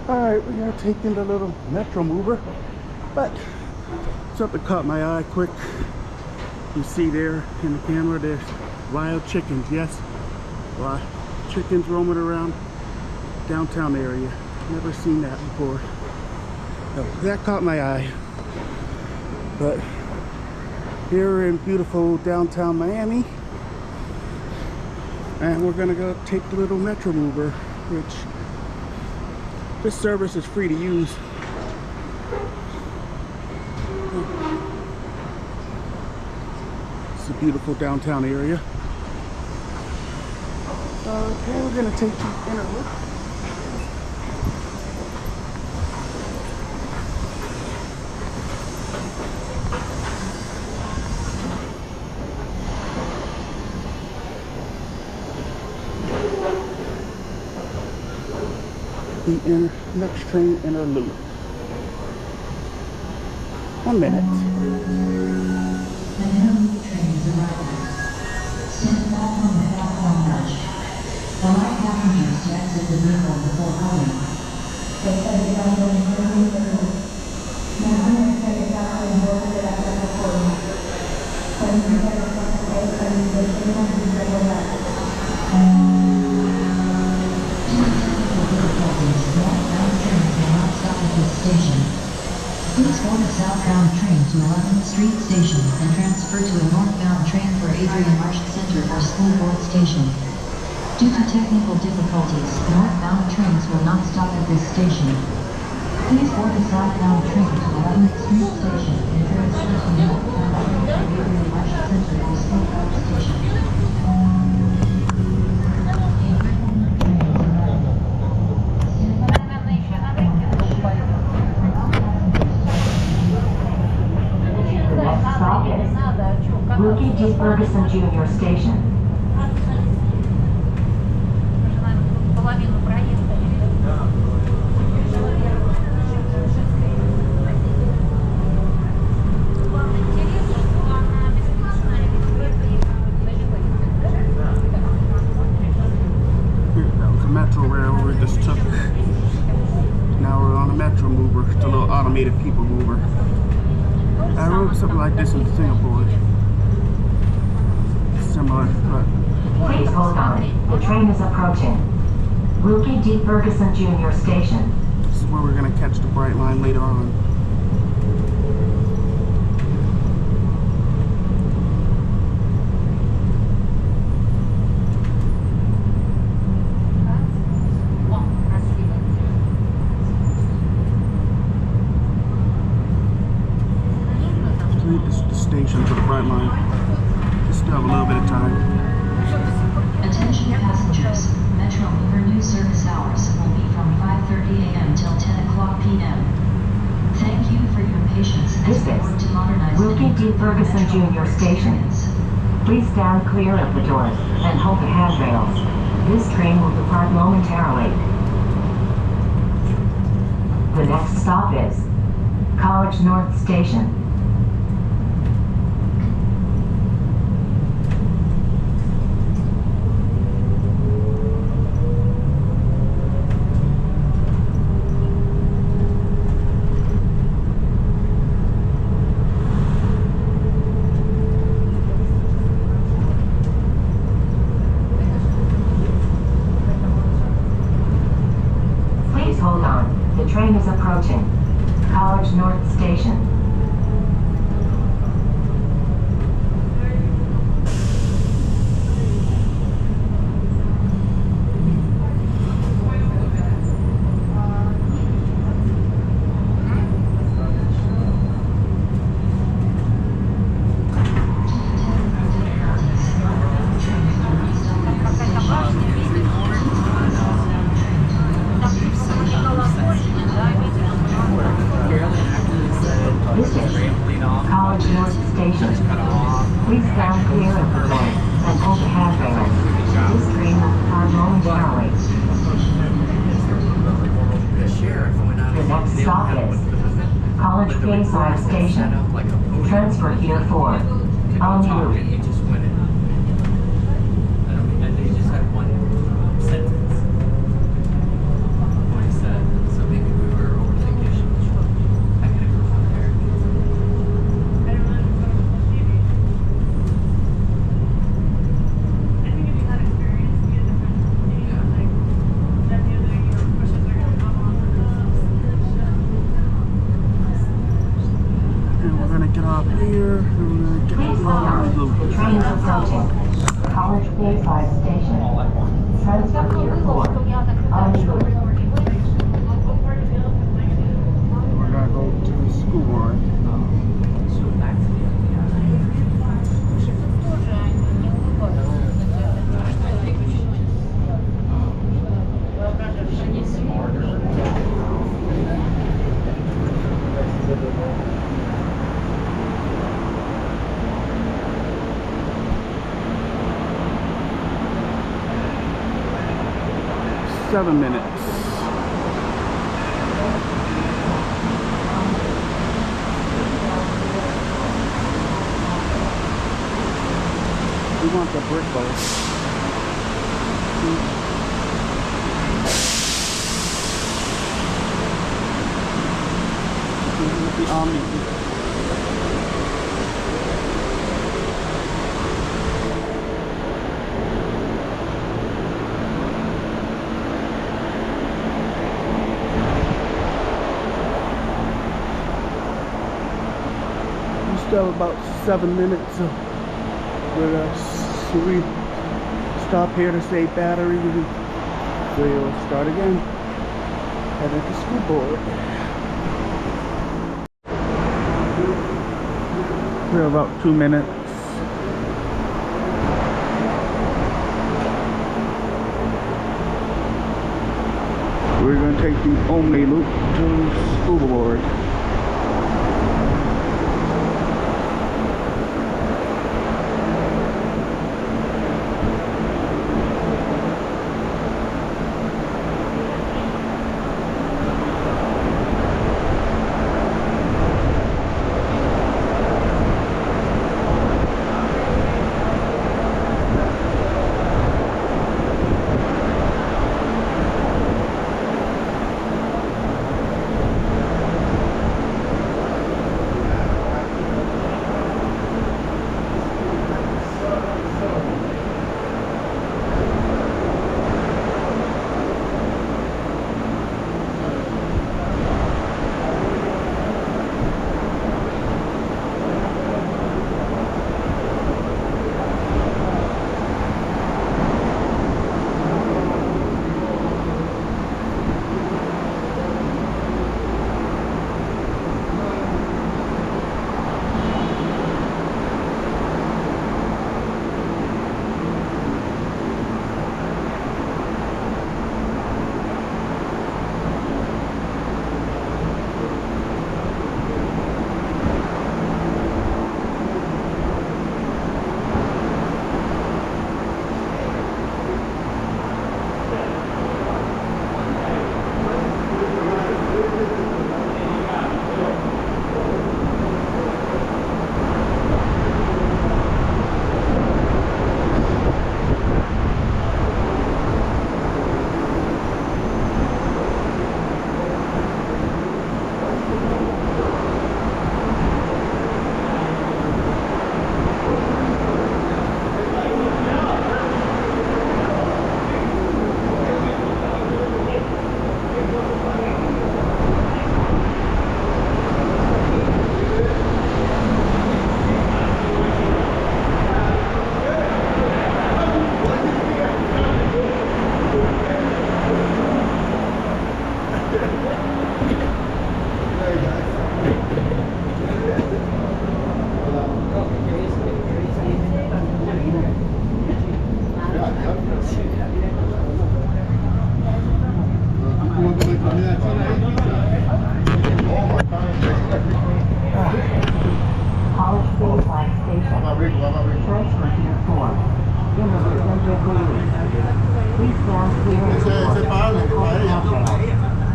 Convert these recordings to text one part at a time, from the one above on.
Alright, we are taking the little Metromover, but something caught my eye quick. You see there in the camera, there's wild chickens. Yes, wild chickens roaming around downtown area. Never seen that before. So that caught my eye. But here in beautiful downtown Miami, and we're gonna go take the little Metromover, which this service is free to use. It's a beautiful downtown area. Okay, we're gonna take the inner loop. The next train inner loop. 1 minute. The Miami train is arriving. Stand back on the platform rush. Allow passengers to exit the vehicle before boarding. Station. Please board a southbound train to 11th Street Station and transfer to a northbound train for Adrian Marsh Center or School Board Station. Due to technical difficulties, northbound trains will not stop at this station. Please board the southbound train to 11th Street Station and transfer to northbound train for Adrian Marsh Center or School Board Station. Ferguson Junior Station. That was a Metro rail we just took. Now we're on a Metromover. It's a little automated people mover. I rode something like this in Singapore. Similar, but please hold on. The train is approaching. Wilkie D. Ferguson Junior Station. This is where we're going to catch the bright line later on. This is the station for the bright line. Still have a little bit of time. Attention passengers, Metromover new service hours will be from 5:30 a.m. till 10 o'clock p.m. Thank you for your patience as we work to modernize Wilkie D. Ferguson Junior Station. Please stand clear of the doors and hold the handrails. This train will depart momentarily. The next stop is College North Station. The train is approaching College North Station. Approaching College Bayside Station. Transfer Pier 4. On route. We're gonna go to the school board. 7 minutes. We want the brick bus. The Omni. Still about 7 minutes. We stop here to save batteries and we'll start again. Head at the school board. We're about 2 minutes. We're going to take the Omni loop to school board.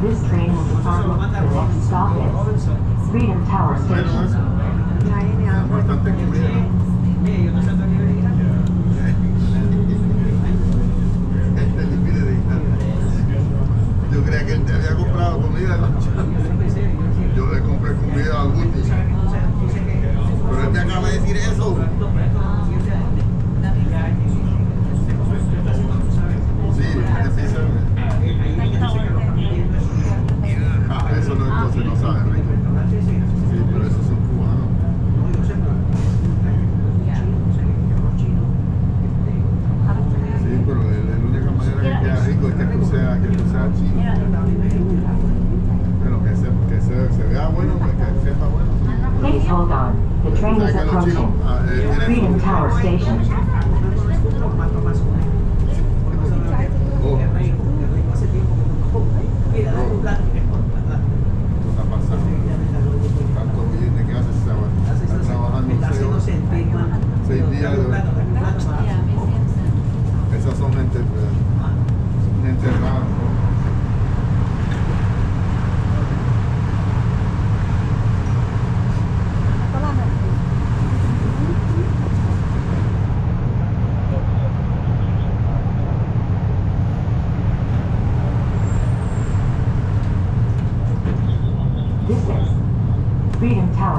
This train will depart the next stop is Freedom Tower Station. Yo creía que él te había comprado comida. Yo le compré comida a Guti. Pero él te acaba de decir eso. Sí, de pizza. Ah, eso no, entonces no sabe, rico. Sí, pero esos son cubanos. 1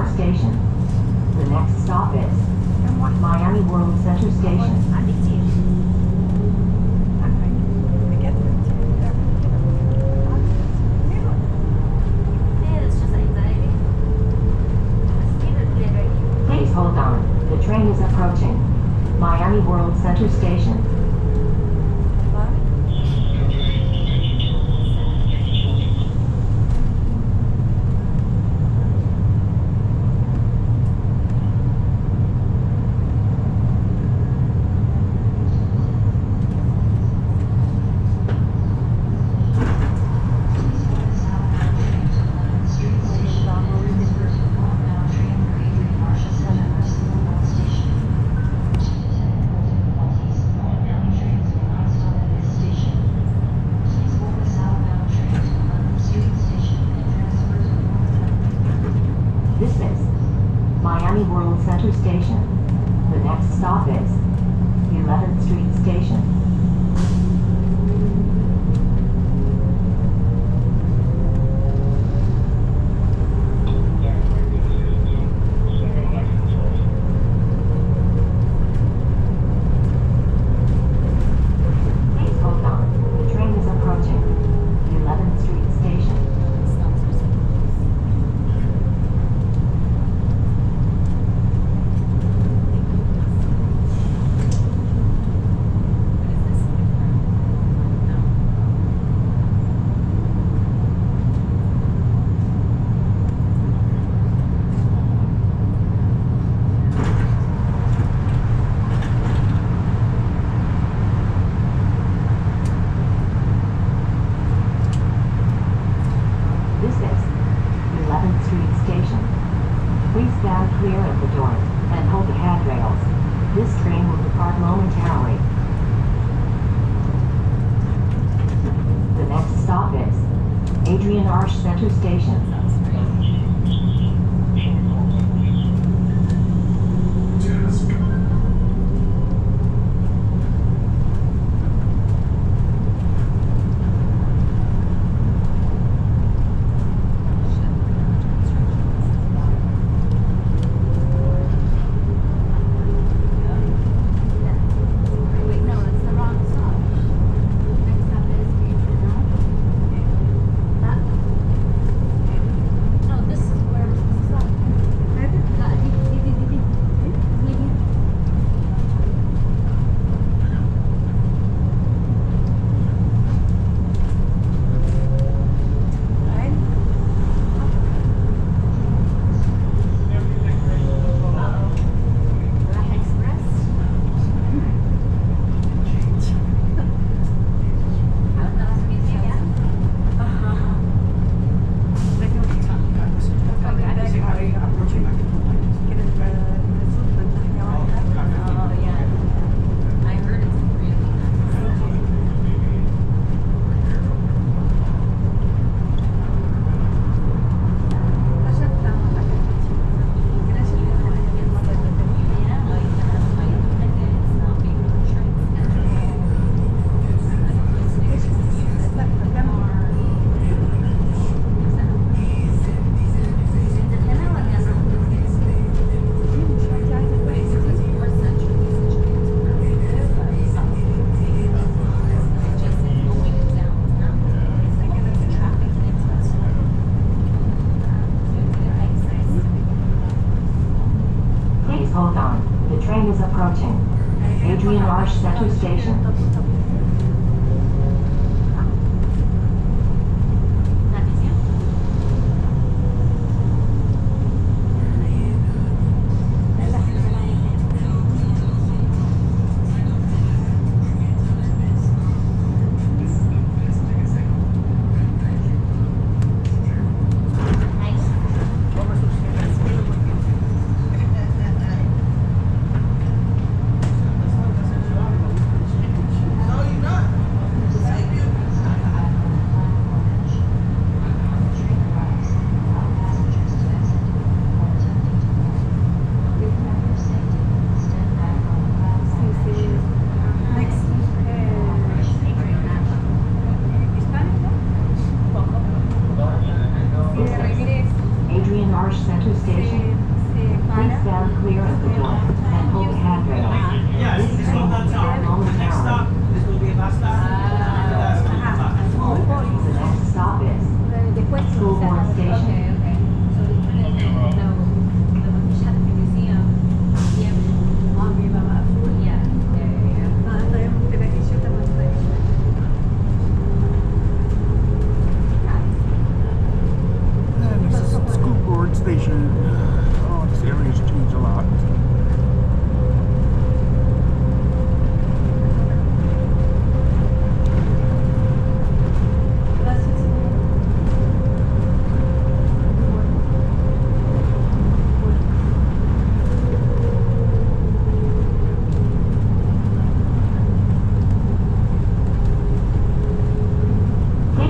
Tower Station. The next stop is Miami World Center Station. Please hold on. The train is approaching Miami World Center Station. This is Miami World Center Station. The next stop is 11th Street Station. Please hold on. The train is approaching 11th Street Station. This is 11th Street Station. Please stand clear of the doors and hold the handrails. This train will depart momentarily. The next stop is Adrian Arch Center Station. Hold on. The train is approaching Adrian Arch Center Station.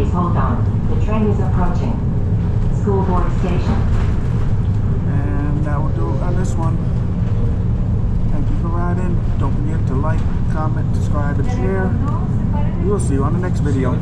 Please hold on. The train is approaching. School Board Station. And that will do it on this one. Thank you for riding. Don't forget to like, comment, subscribe, and share. We will see you on the next video.